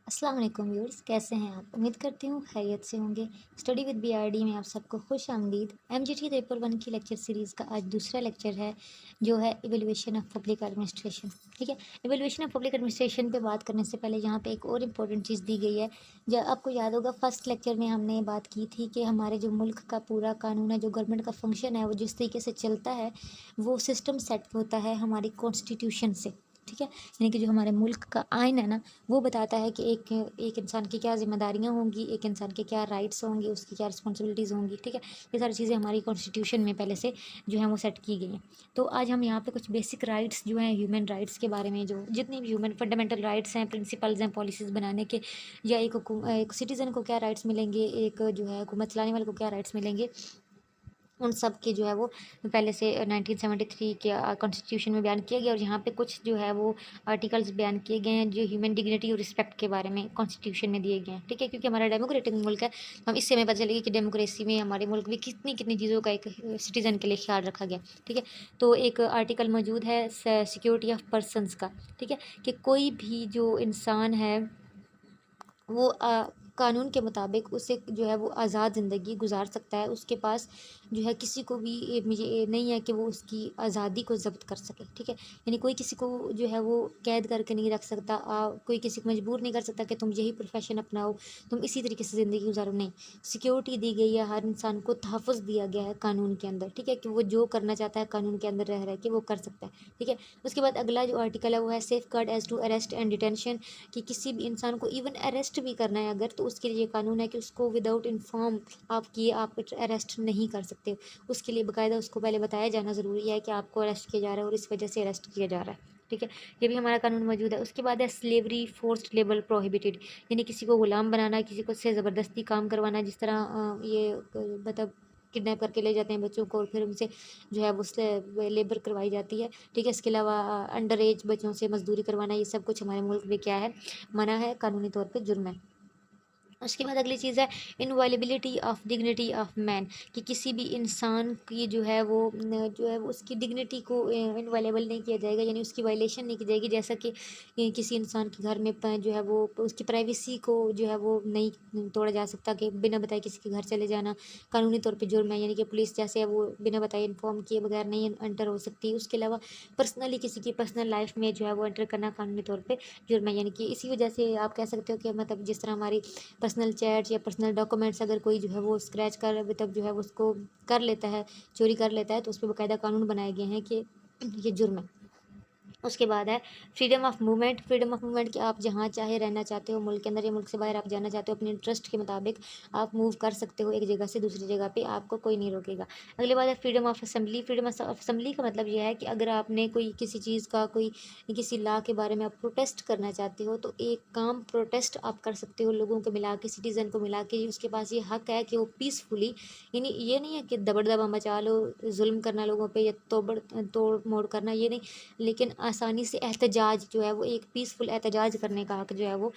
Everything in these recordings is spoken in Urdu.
السلام علیکم ویورز، کیسے ہیں آپ؟ امید کرتی ہوں خیریت سے ہوں گے۔ Study with B R D میں آپ سب کو خوش آمدید۔ ایم جی ٹی پیپر 1 کی لیکچر سیریز کا آج دوسرا لیکچر ہے، جو ہے ایویلویشن آف پبلک ایڈمنسٹریشن۔ ٹھیک ہے، ایویلویشن آف پبلک ایڈمنسٹریشن پہ بات کرنے سے پہلے یہاں پہ ایک اور امپورٹنٹ چیز دی گئی ہے۔ جو آپ کو یاد ہوگا فرسٹ لیکچر میں ہم نے بات کی تھی کہ ہمارے جو ملک کا پورا قانون ہے، جو گورنمنٹ کا فنکشن ہے، وہ جس طریقے سے چلتا ہے وہ سسٹم سیٹ ہوتا ہے ہماری کانسٹیٹیوشن سے۔ ٹھیک ہے، یعنی کہ جو ہمارے ملک کا آئین ہے نا، وہ بتاتا ہے کہ ایک انسان کی کیا ذمہ داریاں ہوں گی، ایک انسان کے کیا رائٹس ہوں گے، اس کی کیا رسپانسبلٹیز ہوں گی۔ ٹھیک ہے، یہ ساری چیزیں ہماری کانسٹیٹیوشن میں پہلے سے جو ہیں وہ سیٹ کی گئی ہیں۔ تو آج ہم یہاں پہ کچھ بیسک رائٹس جو ہیں ہیومن رائٹس کے بارے میں، جو جتنی بھی ہیومن فنڈامنٹل رائٹس ہیں، پرنسپلز ہیں پالیسیز بنانے کے، یا ایک سٹیزن کو کیا رائٹس ملیں گے، ایک جو ہے حکومت چلانے والے کو کیا رائٹس ملیں گے، ان سب کے جو ہے وہ پہلے سے 1973 کے کانسٹیٹیوشن میں بیان کیا گیا، اور یہاں پہ کچھ جو ہے وہ آرٹیکلز بیان کیے گئے ہیں جو ہیومن ڈگنیٹی اور رسپیکٹ کے بارے میں کانسٹیٹیوشن میں دیے گئے ہیں۔ ٹھیک ہے، کیونکہ ہمارا ڈیموکریٹک ملک ہے، ہم اس سے ہمیں پتہ چلے گی کہ ڈیموکریسی میں ہمارے ملک میں کتنی چیزوں کا ایک سٹیزن کے لیے خیال رکھا گیا۔ ٹھیک ہے، تو ایک آرٹیکل موجود ہے سیکیورٹی آف پرسنس کا۔ ٹھیک ہے، کہ کوئی بھی جو انسان ہے وہ قانون کے مطابق اسے جو ہے وہ آزاد زندگی گزار سکتا ہے، اس کے پاس جو ہے کسی کو بھی یہ نہیں ہے کہ وہ اس کی آزادی کو ضبط کر سکے۔ ٹھیک ہے، یعنی کوئی کسی کو جو ہے وہ قید کر کے نہیں رکھ سکتا، کوئی کسی کو مجبور نہیں کر سکتا کہ تم یہی پروفیشن اپناؤ، تم اسی طریقے سے زندگی گزارو۔ نہیں، سیکیورٹی دی گئی ہے، ہر انسان کو تحفظ دیا گیا ہے قانون کے اندر۔ ٹھیک ہے، کہ وہ جو کرنا چاہتا ہے قانون کے اندر رہ کے وہ کر سکتا ہے۔ ٹھیک ہے، اس کے بعد اگلا جو آرٹیکل ہے وہ ہے safeguard as to arrest and detention, کہ کسی بھی انسان کو ایون اریسٹ بھی کرنا ہے اگر، تو اس کے لیے قانون ہے کہ اس کو وداؤٹ انفارم آپ کیے آپ اریسٹ نہیں کر سکتے۔ اس کے لیے باقاعدہ اس کو پہلے بتایا جانا ضروری ہے کہ آپ کو اریسٹ کیا جا رہا ہے اور اس وجہ سے اریسٹ کیا جا رہا ہے۔ ٹھیک ہے، یہ بھی ہمارا قانون موجود ہے۔ اس کے بعد ہے سلیوری فورسڈ لیبر پروہیبیٹڈ، یعنی کسی کو غلام بنانا، کسی کو سے زبردستی کام کروانا، جس طرح یہ مطلب کڈنیپ کر کے لے جاتے ہیں بچوں کو اور پھر ان سے جو ہے وہ لیبر کروائی جاتی ہے۔ ٹھیک ہے، اس کے علاوہ انڈر ایج بچوں سے مزدوری کروانا، یہ سب کچھ ہمارے ملک میں کیا ہے، منع ہے، قانونی طور پہ جرم ہے۔ اس کے بعد اگلی چیز ہے انوائلیبلٹی آف ڈگنیٹی آف مین، کہ کسی بھی انسان کی جو ہے وہ اس کی ڈگنیٹی کو انوائلیبل نہیں کیا جائے گا، یعنی اس کی وائلیشن نہیں کی جائے گی، جیسا کہ کسی انسان کے گھر میں جو ہے وہ اس کی پرائیویسی کو جو ہے وہ نہیں توڑا جا سکتا، کہ بنا بتائے کسی کے گھر چلے جانا قانونی طور پہ جرم ہے، یعنی کہ پولیس جیسے ہے وہ بنا بتائے انفارم کیے بغیر نہیں انٹر ہو سکتی۔ اس کے علاوہ پرسنلی کسی کی پرسنل لائف میں جو ہے وہ انٹر کرنا قانونی طور پہ جرم ہے، یعنی کہ اسی وجہ سے آپ کہہ سکتے ہو کہ مطلب جس طرح ہماری پرسنل چیٹ یا پرسنل ڈاکومنٹس اگر کوئی جو ہے وہ اسکریچ کر ابھی تک جو ہے وہ اس کو کر لیتا ہے، چوری کر لیتا ہے، تو اس پہ باقاعدہ قانون بنائے گئے ہیں کہ یہ جرم ہے۔ اس کے بعد ہے freedom of movement, freedom of movement کہ آپ جہاں چاہے رہنا چاہتے ہو، ملک کے اندر یا ملک سے باہر آپ جانا چاہتے ہو، اپنے انٹرسٹ کے مطابق آپ موو کر سکتے ہو ایک جگہ سے دوسری جگہ پہ، آپ کو کوئی نہیں روکے گا۔ اگلے بعد ہے freedom of assembly, freedom of assembly کا مطلب یہ ہے کہ اگر آپ نے کوئی کسی چیز کا کسی لا کے بارے میں آپ پروٹیسٹ کرنا چاہتے ہو، تو ایک کام پروٹیسٹ آپ کر سکتے ہو، لوگوں کو ملا کے، سٹیزن کو ملا کے، اس کے پاس یہ حق ہے کہ وہ پیسفلی، یعنی یہ نہیں ہے کہ دبڑ دبا مچا لو، ظلم کرنا لوگوں پہ یا توڑ موڑ کرنا، یہ نہیں، لیکن آسانی سے احتجاج جو ہے وہ ایک پیسفل احتجاج کرنے کا حق جو ہے وہ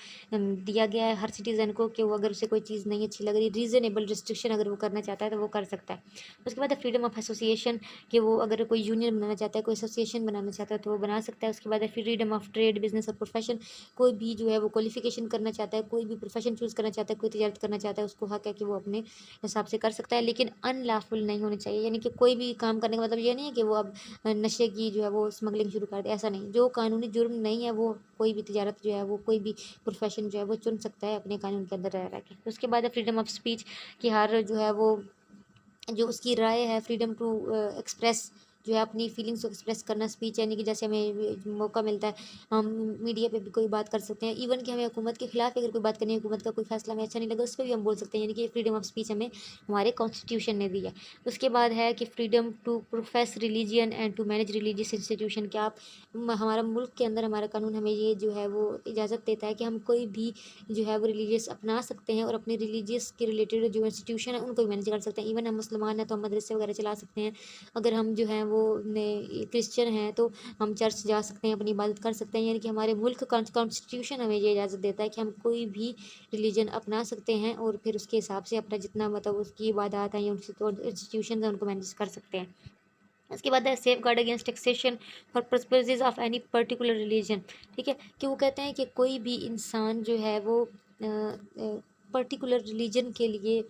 دیا گیا ہے ہر سٹیزن کو، کہ وہ اگر اسے کوئی چیز نہیں اچھی لگ رہی، ریزنیبل ریسٹرکشن اگر وہ کرنا چاہتا ہے تو وہ کر سکتا ہے۔ اس کے بعد ہے فریڈم آف ایسوسیشن، کہ وہ اگر کوئی یونین بنانا چاہتا ہے، کوئی ایسوسیشن بنانا چاہتا ہے تو وہ بنا سکتا ہے۔ اس کے بعد ہے فریڈم آف ٹریڈ، بزنس اور پروفیشن، کوئی بھی جو ہے وہ کوالیفیکیشن کرنا چاہتا ہے، کوئی بھی پروفیشن چوز کرنا چاہتا ہے، کوئی تجارت کرنا چاہتا ہے، اس کو حق ہے کہ وہ اپنے حساب سے کر سکتا ہے، لیکن ان لافل نہیں ہونی چاہیے، یعنی کہ کوئی بھی کام کرنے کا مطلب یہ نہیں ہے کہ وہ اب نشے کی جو ہے وہ اسمگلنگ شروع کر دے، ایسا نہیں، جو قانونی جرم نہیں ہے وہ کوئی بھی تجارت جو ہے وہ کوئی بھی پروفیشن جو ہے وہ چن سکتا ہے اپنے قانون کے اندر رہ کے۔ اس کے بعد ہے فریڈم آف اسپیچ، کہ ہر جو ہے وہ جو اس کی رائے ہے، فریڈم ٹو ایکسپریس، جو ہے اپنی فیلنگس کو ایکسپریس کرنا، اسپیچ، یعنی کہ جیسے ہمیں موقع ملتا ہے ہم میڈیا پہ بھی کوئی بات کر سکتے ہیں، ایون کہ ہمیں حکومت کے خلاف اگر کوئی بات کرنی ہے، حکومت کا کوئی فیصلہ ہمیں اچھا نہیں لگا، اس پہ بھی ہم بول سکتے ہیں، یعنی کہ فریڈم آف اسپیچ ہمیں ہمارے کانسٹیٹیوشن نے دی ہے۔ اس کے بعد ہے کہ freedom to profess religion and to manage religious institution, کہ آپ ہمارا ملک کے اندر ہمارا قانون ہمیں یہ جو ہے وہ اجازت دیتا ہے کہ ہم کوئی بھی جو ہے وہ ریلیجیس اپنا سکتے ہیں، اور اپنے ریلیجیس کے ریلیٹڈ جو انسٹیٹیوشن ہیں ان کو بھی مینیج کر سکتے ہیں، ایون ہم مسلمان ہیں تو ہم مدرسے وغیرہ چلا سکتے ہیں، اگر ہم جو ہیں وہ کرسچن ہیں تو ہم چرچ جا سکتے ہیں، اپنی عبادت کر سکتے ہیں، یعنی کہ ہمارے ملک کا کانسٹیٹیوشن ہمیں یہ اجازت دیتا ہے کہ ہم کوئی بھی ریلیجن اپنا سکتے ہیں، اور پھر اس کے حساب سے اپنا جتنا مطلب اس کی عبادات ہیں یا انسٹیٹیوشن ہیں ان کو مینیج کر سکتے ہیں۔ اس کے بعد ہے safeguard against taxation for purposes of any particular religion, ٹھیک ہے، کہ وہ کہتے ہیں کہ کوئی بھی انسان جو ہے وہ پرٹیکولر ریلیجن کے لیے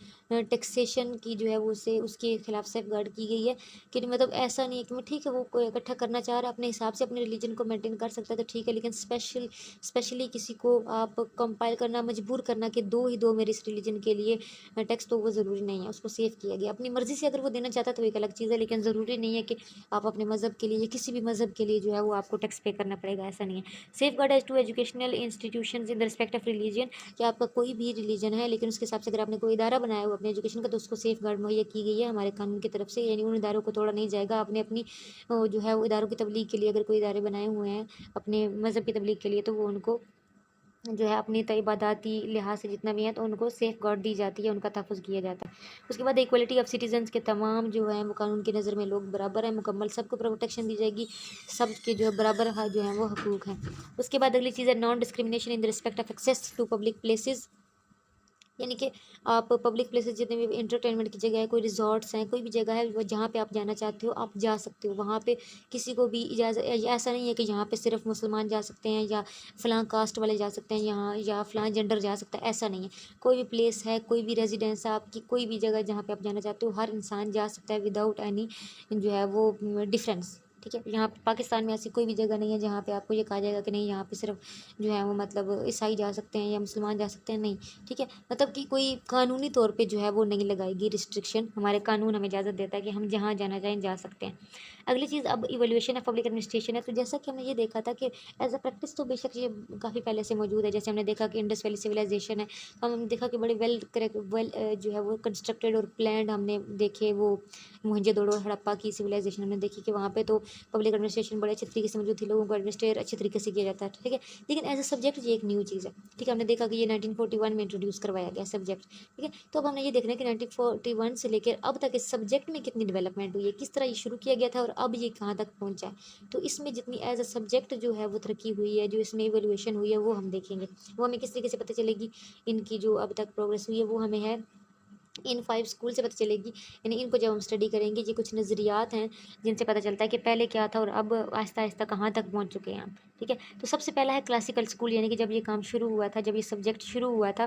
ٹیکسیشن کی جو ہے وہ اسے اس کے خلاف سیف گارڈ کی گئی ہے، کہ مطلب ایسا نہیں ہے کہ ٹھیک ہے وہ کوئی اکٹھا کرنا چاہ رہا ہے اپنے حساب سے اپنے ریلیجن کو مینٹین کر سکتا ہے تو ٹھیک ہے، لیکن اسپیشلی کسی کو آپ کمپائل کرنا مجبور کرنا کہ دو میرے اس ریلیجن کے لیے ٹیکس، تو وہ ضروری نہیں ہے، اس کو سیف کیا گیا اپنی مرضی سے، اگر وہ دینا چاہتا ہے تو ایک الگ چیز ہے، لیکن ضروری نہیں ہے کہ آپ اپنے مذہب کے لیے یا کسی بھی مذہب کے لیے جو ہے وہ آپ کو ٹیکس پے کرنا پڑے گا، ایسا نہیں ہے۔ Safeguard as to educational institutions in respect of religion, کہ آپ کا کوئی بھی ریلیجن ہے لیکن اس کے حساب سے اگر آپ نے کوئی ادارہ بنایا ہوا اپنے ایجوکیشن کا تو اس کو سیف گارڈ مہیا کی گئی ہے ہمارے قانون کی طرف سے، یعنی ان اداروں کو توڑا نہیں جائے گا۔ آپ نے اپنی جو ہے وہ اداروں کی تبلیغ کے لیے اگر کوئی ادارے بنائے ہوئے ہیں اپنے مذہب کی تبلیغ کے لیے تو وہ ان کو جو ہے اپنی عباداتی لحاظ سے جتنا بھی ہے تو ان کو سیف گارڈ دی جاتی ہے، ان کا تحفظ کیا جاتا ہے۔ اس کے بعد ایکوالٹی آف سٹیزنس، کے تمام جو ہے وہ قانون کی نظر میں لوگ برابر ہیں، مکمل سب کو پروٹیکشن دی جائے گی، سب کے جو ہے برابر جو ہیں وہ حقوق ہیں۔ اس کے بعد اگلی چیز ہے non discrimination in respect of access to public places, یعنی کہ آپ پبلک پلیسز جتنے بھی انٹرٹینمنٹ کی جگہ ہے، کوئی ریزورٹس ہیں، کوئی بھی جگہ ہے وہ جہاں پہ آپ جانا چاہتے ہو آپ جا سکتے ہو، وہاں پہ کسی کو بھی اجازت، ایسا نہیں ہے کہ یہاں پہ صرف مسلمان جا سکتے ہیں یا فلاں کاسٹ والے جا سکتے ہیں یہاں، یا فلاں جینڈر جا سکتا ہے، ایسا نہیں ہے۔ کوئی بھی پلیس ہے، کوئی بھی ریزیڈینس ہے آپ کی، کوئی بھی جگہ جہاں پہ آپ جانا چاہتے ہو، ہر انسان جا سکتا ہے وداؤٹ اینی جو ہے وہ ڈفرینس، ٹھیک ہے۔ یہاں پاکستان میں ایسی کوئی بھی جگہ نہیں ہے جہاں پہ آپ کو یہ کہا جائے گا کہ نہیں یہاں پہ صرف جو ہے وہ مطلب عیسائی جا سکتے ہیں یا مسلمان جا سکتے ہیں، نہیں، ٹھیک ہے، مطلب کہ کوئی قانونی طور پہ جو ہے وہ نہیں لگائے گی ریسٹرکشن، ہمارے قانون ہمیں اجازت دیتا ہے کہ ہم جہاں جانا چاہیں جا سکتے ہیں۔ اگلی چیز اب ایویلیویشن آف پبلک ایڈمنسٹریشن ہے، تو جیسا کہ ہم نے یہ دیکھا تھا کہ ایز اے پریکٹس تو بے شک یہ کافی پہلے سے موجود ہے، جیسے ہم نے دیکھا کہ انڈس ویلی سویلائزیشن ہے، ہم نے دیکھا کہ بڑے ویل جو ہے وہ کنسٹرکٹیڈ اور پلانڈ ہم نے دیکھے، وہ موہنجو دڑو ہڑپا کی سویلائزیشن ہم نے دیکھی کہ وہاں پہ تو پبلک ایڈمنسٹریشن بڑے اچھے طریقے سے موجود تھی، لوگوں کو ایڈمنسٹریٹ اچھے طریقے سے کیا جاتا ہے، ٹھیک ہے، لیکن ایز اے سبجیکٹ یہ ایک نیو چیز ہے، ٹھیک ہے، ہم نے دیکھا کہ یہ 1941 میں انٹروڈیوس کروایا گیا سبجیکٹ، ٹھیک ہے، تو اب ہم نے یہ دیکھنا ہے کہ 1941 سے لے کر اب تک اس سبجیکٹ میں کتنی ڈیولپمنٹ ہوئی ہے، کس طرح یہ شروع کیا گیا تھا اور اب یہ کہاں تک پہنچا ہے، تو اس میں جتنی ایز اے سبجیکٹ جو ہے وہ ترقی ہوئی ہے، جو اس میں ایویلویشن ہوئی ہے وہ ہم دیکھیں گے، وہ ہمیں کس طریقے سے پتہ چلے گی، ان کی جو اب تک پروگریس ہوئی ہے وہ ہمیں ہے ان 5 اسکول سے پتہ چلے گی، یعنی ان کو جب ہم اسٹڈی کریں گے یہ کچھ نظریات ہیں جن سے پتہ چلتا ہے کہ پہلے کیا تھا اور اب آہستہ آہستہ کہاں تک پہنچ چکے ہیں ہم، ٹھیک ہے۔ تو سب سے پہلا ہے کلاسیکل اسکول، یعنی کہ جب یہ کام شروع ہوا تھا، جب یہ سبجیکٹ شروع ہوا تھا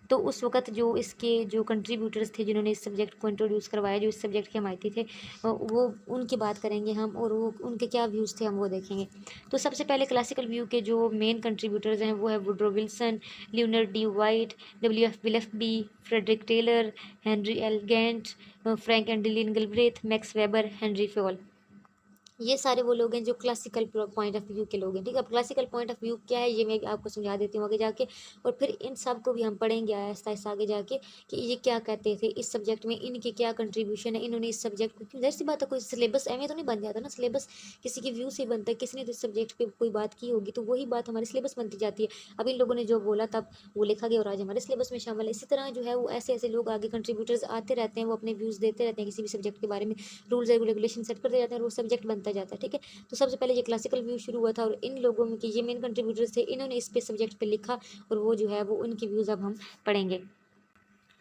تو اس وقت جو اس کے جو کنٹریبیوٹرز تھے جنہوں نے اس سبجیکٹ کو انٹروڈیوس کروایا، جو اس سبجیکٹ کے حمایتی تھے، وہ ان کی بات کریں گے ہم، اور وہ ان کے کیا ویوز تھے ہم وہ دیکھیں گے۔ تو سب سے پہلے کلاسیکل ویو کے جو مین کنٹریبیوٹرز ہیں وہ ہے Woodrow Wilson, Leonard D White, WF Willoughby, Frederick Taylor, Henry L Gantt, Frank and Lillian Gilbreth, Max Weber, Henri Fayol, یہ سارے وہ لوگ ہیں جو کلاسیکل پوائنٹ آف ویو کے لوگ ہیں، ٹھیک ہے۔ اب کلاسیکل پوائنٹ آف ویو کیا ہے یہ میں آپ کو سمجھا دیتی ہوں آگے جا کے، اور پھر ان سب کو بھی ہم پڑھیں گے آہستہ آہستہ آگے جا کے کہ یہ کیا کہتے تھے اس سبجیکٹ میں، ان کی کیا کنٹریبیوشن ہے، انہوں نے اس سبجیکٹ کو، ظاہر سی بات ہے کوئی سلیبس ایویں تو نہیں بن جاتا نا، سلیبس کسی کی ویو سے ہی بنتا ہے، کسی نے تو اس سبجیکٹ پہ کوئی بات کی ہوگی تو وہی بات ہماری سلیبس بنتی جاتی ہے، اب ان لوگوں نے جو بولا تب وہ لکھا گیا اور آج ہمارے سلیبس میں شامل ہے۔ اسی طرح جو ہے وہ ایسے ایسے لوگ آگے کنٹریبیوٹرز آتے رہتے ہیں، وہ اپنے ویوز دیتے رہتے ہیں کسی بھی سبجیکٹ کے بارے میں، رولز اینڈ ریگولیشن سیٹ کرتے جاتے ہیں اور وہ سبجیکٹ بنتا جاتا ہے، ٹھیک ہے۔ تو سب سے پہلے یہ کلاسیکل ویو شروع ہوا تھا اور ان لوگوں میں کہ یہ مین کنٹریبیوٹرز تھے، انہوں نے اس پہ سبجیکٹ پہ لکھا اور وہ جو ہے وہ ان کی ویوز اب ہم پڑھیں گے۔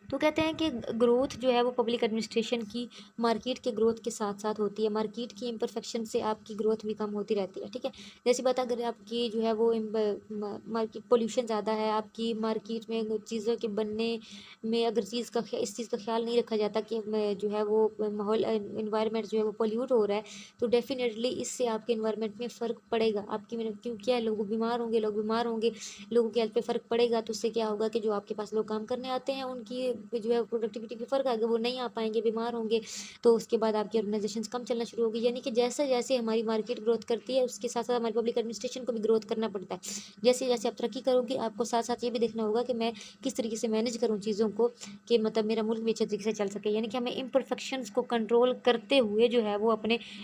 تو کہتے ہیں کہ گروتھ جو ہے وہ پبلک ایڈمنسٹریشن کی مارکیٹ کے گروتھ کے ساتھ ساتھ ہوتی ہے، مارکیٹ کی امپرفیکشن سے آپ کی گروتھ بھی کم ہوتی رہتی ہے، ٹھیک ہے۔ جیسی بات اگر آپ کی جو ہے وہ مارکیٹ پولیوشن زیادہ ہے، آپ کی مارکیٹ میں چیزوں کے بننے میں اگر اس چیز کا خیال نہیں رکھا جاتا کہ جو ہے وہ ماحول انوائرمنٹ جو ہے وہ پولیوٹ ہو رہا ہے، تو ڈیفینیٹلی اس سے آپ کے انوائرمنٹ میں فرق پڑے گا، آپ کی کیوں کیا ہے، لوگ بیمار ہوں گے، لوگوں کی ہیلتھ پہ فرق پڑے گا، تو اس سے کیا ہوگا کہ جو آپ کے پاس لوگ کام کرنے آتے ہیں ان کی جو ہے پروڈکٹیوٹی پہ فرق آئے گا، وہ نہیں آ پائیں گے، بیمار ہوں گے، تو اس کے بعد آپ کی آرگنائزیشنز کم چلنا شروع ہوگی، یعنی کہ جیسے جیسے ہماری مارکیٹ گروتھ کرتی ہے اس کے ساتھ ساتھ ہماری پبلک ایڈمنسٹریشن کو بھی گروتھ کرنا پڑتا ہے، جیسے جیسے آپ ترقی کرو گے آپ کو ساتھ ساتھ یہ بھی دیکھنا ہوگا کہ میں کس طریقے سے مینیج کروں چیزوں کو کہ مطلب میرا ملک بھی اچھے طریقے سے چل سکے، یعنی کہ ہمیں امپرفیکشنز کو کنٹرول کرتے ہوئے جو ہے وہ اپنے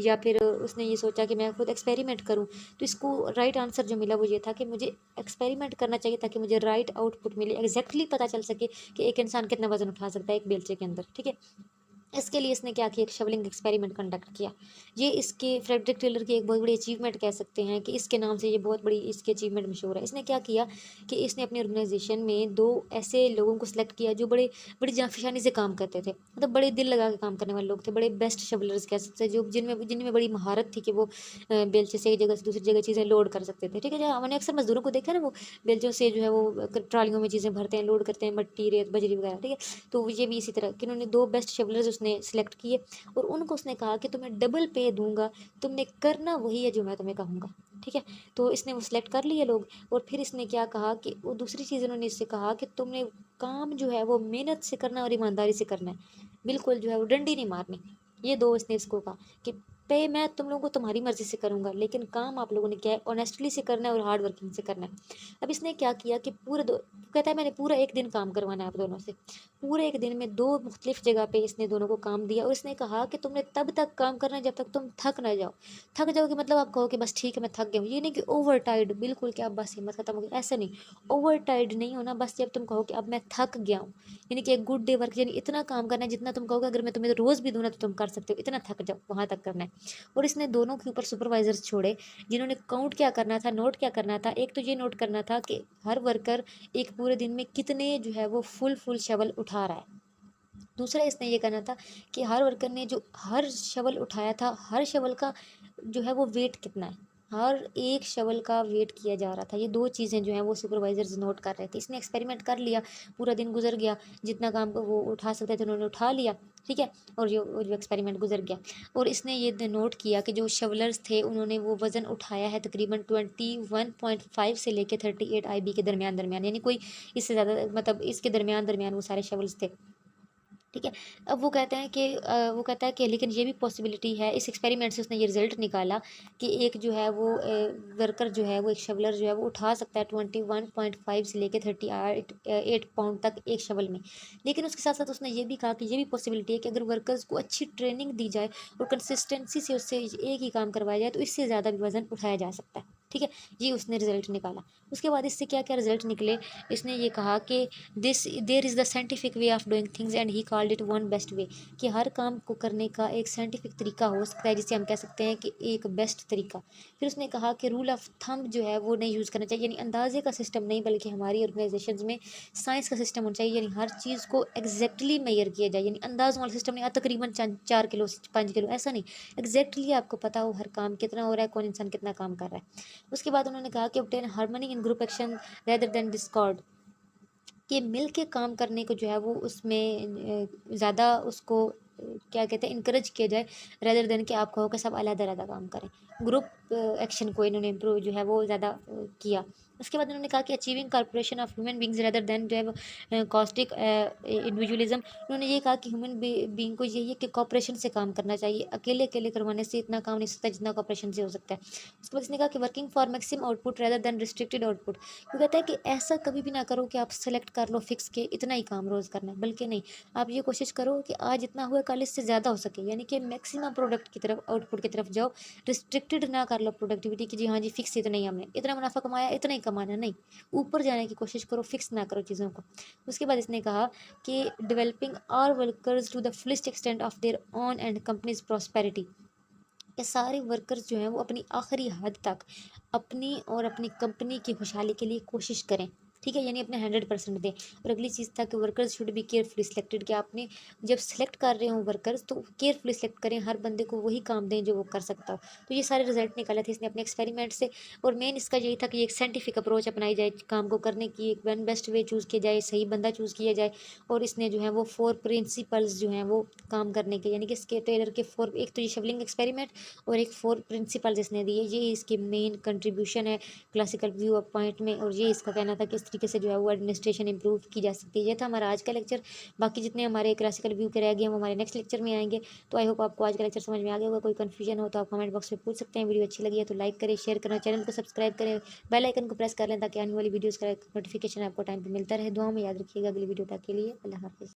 یا پھر اس نے یہ سوچا کہ میں خود ایکسپیریمنٹ کروں. تو اس کو رائٹ آنسر جو ملا وہ یہ تھا کہ مجھے ایکسپیریمنٹ کرنا چاہیے تاکہ مجھے رائٹ آؤٹ پٹ ملے، ایگزیکٹلی پتہ چل سکے کہ ایک انسان کتنا وزن اٹھا سکتا ہے ایک بیلچے کے اندر. ٹھیک ہے، اس کے لیے اس نے کیا کیا، ایک شولنگ ایکسپیریمنٹ کنڈکٹ کیا. یہ اس کے فریڈرک ٹیلر کی ایک بہت بڑی اچیومنٹ کہہ سکتے ہیں کہ اس کے نام سے یہ بہت بڑی اس کی اچیومنٹ مشہور ہے. اس نے کیا کیا کہ اس نے اپنی آرگنائزیشن میں 2 ایسے لوگوں کو سلیکٹ کیا جو بڑی جانفشانی سے کام کرتے تھے، مطلب بڑے دل لگا کے کام کرنے والے لوگ تھے، بڑے بیسٹ شولرز کہہ سکتے ہیں، جو جن میں بڑی مہارت تھی کہ وہ بیلچے سے ایک جگہ سے دوسری جگہ چیزیں لوڈ کر سکتے تھے. ٹھیک ہے، جو ہم نے اکثر مزدوروں کو دیکھا نا، وہ بیلچوں سے جو ہے وہ ٹرالیوں میں چیزیں بھرتے ہیں، لوڈ کرتے ہیں، مٹی، ریت، بجری وغیرہ. ٹھیک ہے، تو یہ بھی اسی طرح کہ انہوں نے 2 بیسٹ شولرز اس نے سلیکٹ کیے اور ان کو اس نے کہا کہ تمہیں ڈبل پے دوں گا، تم نے کرنا وہی ہے جو میں تمہیں کہوں گا. ٹھیک ہے، تو اس نے وہ سلیکٹ کر لیے لوگ. اور پھر اس نے کیا کہا کہ وہ دوسری چیز انہوں نے اس سے کہا کہ تم نے کام جو ہے وہ محنت سے کرنا اور ایمانداری سے کرنا ہے، بالکل جو ہے وہ ڈنڈی نہیں مارنی. یہ 2 اس نے اس کو کہا کہ پے میں تم لوگوں کو تمہاری مرضی سے کروں گا، لیکن کام آپ لوگوں نے کیا ہے آنیسٹلی سے کرنا ہے اور ہارڈ ورکنگ سے کرنا ہے. اب اس نے کیا کیا کہ کہتا ہے میں نے پورا ایک دن کام کروانا ہے آپ دونوں سے. پورے ایک دن میں 2 مختلف جگہ پہ اس نے دونوں کو کام دیا اور اس نے کہا کہ تم نے تب تک کام کرنا ہے جب تک تم تھک نہ جاؤ. تھک جاؤ کہ مطلب آپ کہو کہ بس ٹھیک ہے میں تھک گیا ہوں، یہ نہیں کہ اوور ٹائرڈ بالکل کہ اب بس ہمت ختم ہو گئی، ایسا نہیں. اوور ٹائرڈ نہیں ہونا، بس جب تم کہو کہ اب میں تھک گیا ہوں، یعنی کہ ایک گڈ ڈے ورک، یعنی اتنا کام کرنا ہے جتنا تم کہو گے اگر میں تمہیں روز بھی دوں نا تو تم کر سکتے ہو، اتنا تھک جاؤ وہاں تک کرنا ہے. اور اس نے دونوں کے اوپر سپروائزرز چھوڑے جنہوں نے کاؤنٹ کیا کرنا تھا، نوٹ کیا کرنا تھا. ایک تو یہ نوٹ کرنا تھا کہ ہر ورکر ایک پورے دن میں کتنے جو ہے وہ فل شول اٹھا رہا ہے. دوسرا اس نے یہ کرنا تھا کہ ہر ورکر نے جو ہر شول اٹھایا تھا، ہر شول کا جو ہے وہ ویٹ کتنا ہے، ہر ایک شول کا ویٹ کیا جا رہا تھا. یہ 2 چیزیں جو ہیں وہ سپروائزرز نوٹ کر رہے تھے. اس نے ایکسپیریمنٹ کر لیا، پورا دن گزر گیا، جتنا کام وہ اٹھا سکتے تھے انہوں نے اٹھا لیا. ٹھیک ہے، اور جو ایکسپیریمنٹ گزر گیا. اور اس نے یہ نوٹ کیا کہ جو شولرز تھے انہوں نے وہ وزن اٹھایا ہے تقریباً 21.5 سے لے کے 38 IB کے درمیان، یعنی کوئی اس سے زیادہ مطلب اس کے درمیان وہ سارے شولز تھے. ٹھیک ہے، اب وہ کہتا ہے کہ لیکن یہ بھی پاسبلٹی ہے. اس ایکسپیریمنٹ سے اس نے یہ رزلٹ نکالا کہ ایک جو ہے وہ ورکر جو ہے وہ ایک شولر جو ہے وہ اٹھا سکتا ہے 21.5 سے لے کے 38 پاؤنڈ تک ایک شول میں. لیکن اس کے ساتھ ساتھ اس نے یہ بھی کہا کہ یہ بھی پاسبلٹی ہے کہ اگر ورکرز کو اچھی ٹریننگ دی جائے اور کنسسٹنسی سے اس سے ایک ہی کام کروایا جائے تو اس سے زیادہ بھی وزن اٹھایا جا سکتا ہے. ٹھیک ہے، یہ اس نے رزلٹ نکالا. اس کے بعد اس سے کیا کیا رزلٹ نکلے، اس نے یہ کہا کہ there is the scientific way of doing things and he called it one best way, کہ ہر کام کو کرنے کا ایک سائنٹیفک طریقہ ہو سکتا ہے جسے ہم کہہ سکتے ہیں کہ ایک بیسٹ طریقہ. پھر اس نے کہا کہ رول آف تھمب جو ہے وہ نہیں یوز کرنا چاہیے، یعنی اندازے کا سسٹم نہیں بلکہ ہماری آرگنائزیشنز میں سائنس کا سسٹم ہونا چاہیے، یعنی ہر چیز کو ایگزیکٹلی میئر کیا جائے، یعنی اندازوں والا سسٹم نہیں، تقریباً 4 کلو 5 کلو ایسا نہیں، ایگزیکٹلی آپ کو پتہ ہو ہر کام کتنا ہو رہا ہے، کون انسان کتنا کام کر رہا ہے. اس کے بعد انہوں نے کہا کہ obtain harmony in group action rather than discord، کہ مل کے کام کرنے کو جو ہے وہ اس میں زیادہ اس کو کیا کہتے ہیں انکریج کیا جائے ریدر دین کہ آپ کہو کہ سب علیحدہ علیحدہ کام کریں. گروپ ایکشن کو انہوں نے امپروو جو ہے وہ زیادہ کیا. اس کے بعد انہوں نے کہا کہ achieving corporation of human beings rather than جو ہے کاسٹک انڈیویجولزم. انہوں نے یہ کہا کہ ہیومن بینگ کو یہی ہے کہ کوپریشن سے کام کرنا چاہیے، اکیلے کروانے سے اتنا کام نہیں سکتا جتنا کوپریشن سے ہو سکتا ہے. اس کے بعد اس نے کہا کہ working for maxim out put rather than restricted out put. وہ کہتا ہے کہ ایسا کبھی بھی نہ کرو کہ آپ سلیکٹ کر لو فکس کے اتنا ہی کام روز کرنا ہے، بلکہ نہیں، آپ یہ کوشش کرو کہ آج اتنا ہوا کل اس سے زیادہ ہو سکے، یعنی کہ میکسیمم پروڈکٹ کی طرف آؤٹ پٹ کی طرف جاؤ. ریسٹرکٹیڈ نہ کر لو پروڈکٹیوٹی کی، جی ہاں جی فکس اتنا ہی ہم نے اتنا منافع کمایا اتنا ہی کمانا، نہیں، اوپر جانے کی کوشش کرو، فکس نہ کرو چیزوں کو. اس کے بعد اس نے کہا کہ developing are workers to the fullest extent of their own and companies prosperity, کہ سارے ورکرز جو ہیں وہ اپنی آخری حد تک اپنی اور اپنی کمپنی کی خوشحالی کے لیے کوشش کریں. ٹھیک ہے، یعنی اپنے 100% دیں. اور اگلی چیز تھا کہ workers should be carefully selected, کہ آپ نے جب سلیکٹ کر رہے ہوں ورکرز تو کیئرفلی سلیکٹ کریں، ہر بندے کو وہی کام دیں جو وہ کر سکتا ہو. تو یہ سارے رزلٹ نکالے تھے اس نے اپنے ایکسپیریمنٹ سے. اور مین اس کا یہی تھا کہ ایک سائنٹیفک اپروچ اپنائی جائے کام کو کرنے کی، ایک ون بیسٹ وے چوز کیا جائے، صحیح بندہ چوز کیا جائے. اور اس نے جو ہے وہ 4 پرنسپلز جو ہیں وہ کام کرنے کے، یعنی کہ اس کے ٹیلر کے 4، ایک تو یہ شولنگ ایکسپیریمنٹ اور ایک 4 پرنسپلز اس نے دیے. یہ اس کی مین کنٹریبیوشن ہے کلاسیکل ویو آف پوائنٹ میں. اور یہ اس کا کہنا تھا کہ اس طریقے سے جو ہے وہ ایڈمنسٹریشن امپروو کی جا سکتی ہے. یہ تھا ہمارا آج کا لیکچر. باقی جتنے ہمارے کلاسیکل ویو کے رہ گئے ہیں وہ ہمارے نیکسٹ لیکچر میں آئیں گے. تو آئی ہوپ آپ کو آج کا لیکچر سمجھ میں آ گیا ہوگا. کوئی کنفیوژن ہو تو آپ کمنٹ باکس میں پوچھ سکتے ہیں. ویڈیو اچھی لگی ہے تو لائک کریں، شیئر کریں، چینل کو سبسکرائب کریں، بیل آئکن کو پریس کر لیں تاکہ آنے والی ویڈیوز کا نوٹیفیکیشن آپ کو ٹائم پہ ملتا رہے. دعاؤں میں یاد رکھیے گا. اگلی ویڈیو تک کے لیے اللہ حافظ.